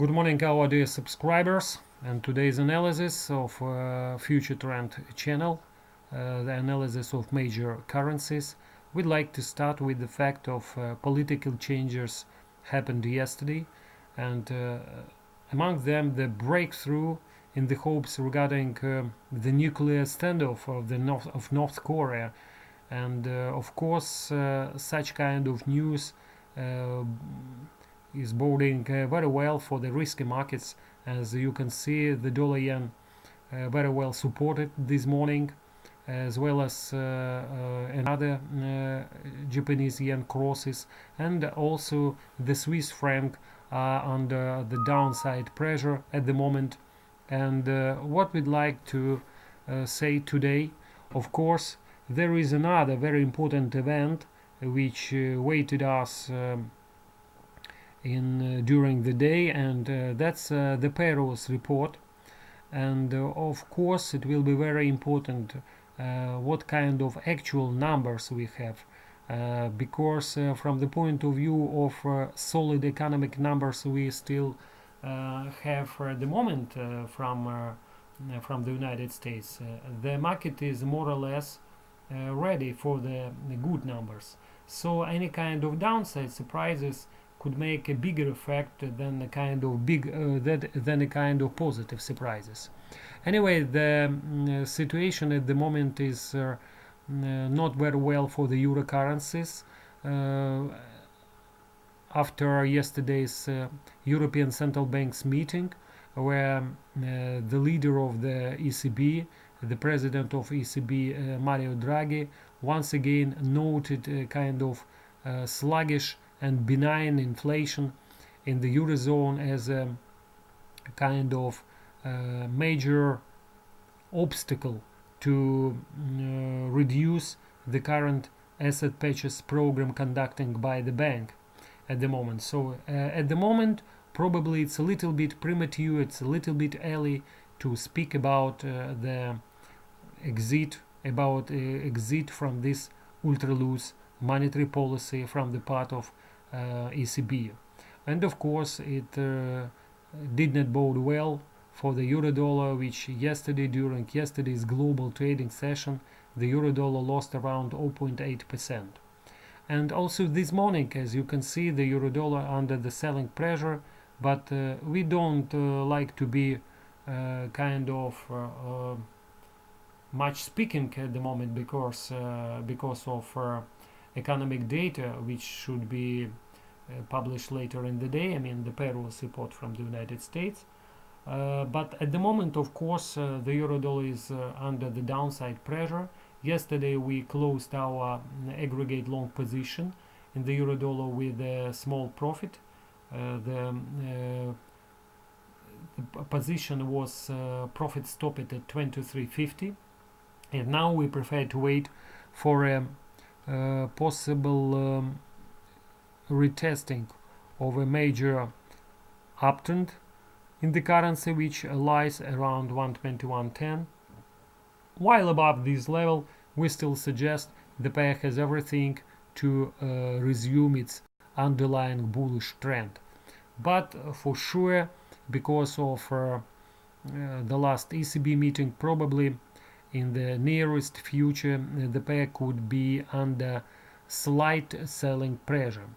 Good morning, our dear subscribers, and today's analysis of FutureTrend channel, the analysis of major currencies. We'd like to start with the fact of political changes happened yesterday, and among them the breakthrough in the hopes regarding the nuclear standoff of North Korea, and of course such kind of news uh, is boding very well for the risky markets. As you can see, the dollar yen very well supported this morning, as well as another Japanese yen crosses, and also the Swiss franc are under the downside pressure at the moment. And what we'd like to say today, of course, there is another very important event which waited us in during the day, and that's the payrolls report. And of course it will be very important what kind of actual numbers we have, because from the point of view of solid economic numbers we still have at the moment from the United States. The market is more or less ready for the good numbers. So any kind of downside surprises could make a bigger effect than a kind of than a kind of positive surprises. Anyway, the situation at the moment is not very well for the euro currencies. After yesterday's European Central Bank's meeting, where the leader of the ECB, the president of ECB, Mario Draghi, once again noted a kind of sluggish and benign inflation in the eurozone as a kind of major obstacle to reduce the current asset purchase program conducting by the bank at the moment. So at the moment, probably it's a little bit premature, it's a little bit early to speak about the exit from this ultra loose monetary policy from the part of ECB. And of course it did not bode well for the euro dollar, which during yesterday's global trading session, the euro dollar lost around 0.8%. And also this morning, as you can see, the euro dollar under the selling pressure, but we don't like to be kind of much speaking at the moment, because of economic data which should be published later in the day. I mean the payrolls report from the United States. But at the moment, of course, the euro dollar is under the downside pressure. Yesterday we closed our aggregate long position in the euro dollar with a small profit. The position was profit stopped at 23.50, and now we prefer to wait for a possible retesting of a major uptrend in the currency, which lies around 121.10. While above this level, we still suggest the pair has everything to resume its underlying bullish trend. But for sure, because of the last ECB meeting, probably in the nearest future the pair could be under slight selling pressure.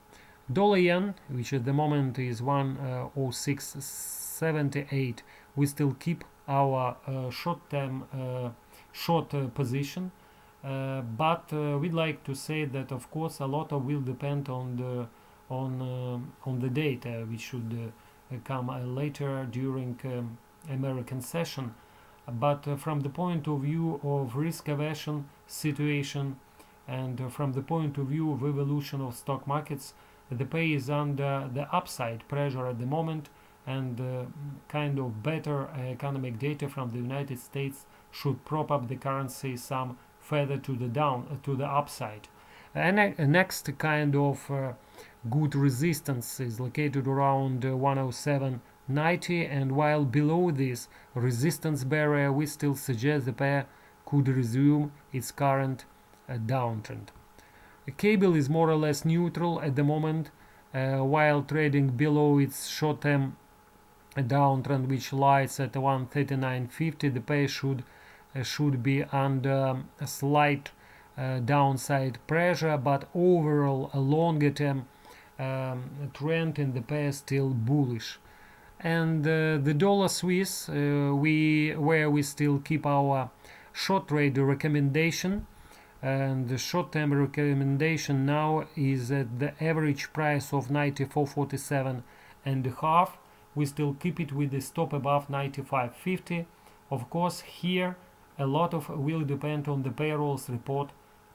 Dollar yen, which at the moment is 106.78, we still keep our short-term position, but we'd like to say that of course a lot will depend on the data which should come later during American session. But from the point of view of risk aversion situation, and from the point of view of evolution of stock markets, the pay is under the upside pressure at the moment, and kind of better economic data from the United States should prop up the currency some further to the upside. And next kind of good resistance is located around 107.90, and while below this resistance barrier we still suggest the pair could resume its current downtrend. The cable is more or less neutral at the moment, while trading below its short-term a downtrend which lies at 139.50. The pair should be under a slight downside pressure, but overall a longer term trend in the pair still bullish. And the dollar Swiss, where we still keep our short trade recommendation, and the short-term recommendation now is at the average price of 94.47 and a half. We still keep it with the stop above 95.50. Of course, here a lot of will depend on the payrolls report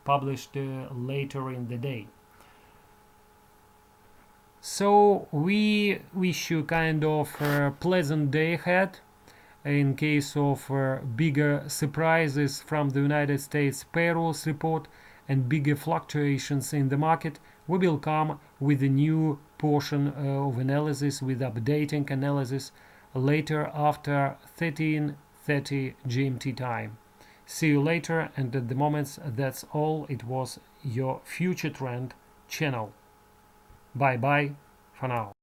published later in the day. So we wish you kind of a pleasant day ahead. In case of bigger surprises from the United States payrolls report and bigger fluctuations in the market, we will come with a new portion of analysis with updating analysis later after 13:30 GMT time. See you later, and at the moment that's all. It was your Future Trend channel. Bye bye for now.